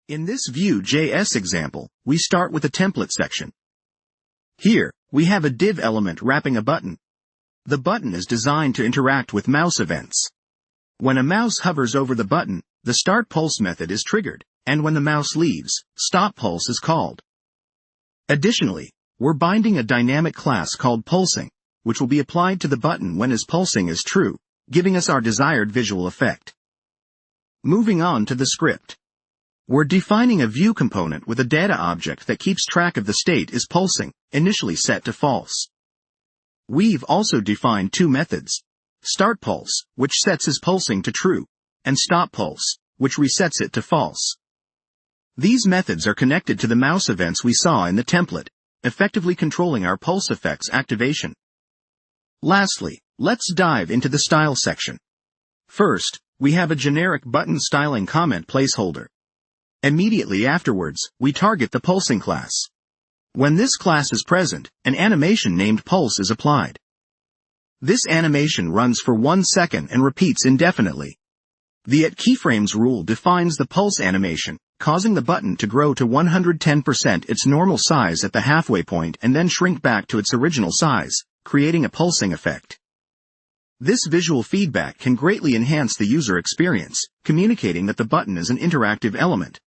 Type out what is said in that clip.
In this VueJS example, we start with a template section. Here, we have a div element wrapping a button. The button is designed to interact with mouse events. When a mouse hovers over the button, the start pulse method is triggered, and when the mouse leaves, stop pulse is called. Additionally, we're binding a dynamic class called pulsing, which will be applied to the button when pulsing is true, giving us our desired visual effect. Moving on to the script. We're defining a Vue component with a data object that keeps track of the state is pulsing, initially set to false. We've also defined two methods: start pulse, which sets is pulsing to true, and stop pulse, which resets it to false. These methods are connected to the mouse events we saw in the template, effectively controlling our pulse effects activation. Lastly, let's dive into the style section. First, we have a generic button styling comment placeholder. Immediately afterwards, we target the pulsing class. When this class is present, an animation named pulse is applied. This animation runs for 1 second and repeats indefinitely. The @keyframes rule defines the pulse animation, causing the button to grow to 110% its normal size at the halfway point and then shrink back to its original size, creating a pulsing effect. This visual feedback can greatly enhance the user experience, communicating that the button is an interactive element.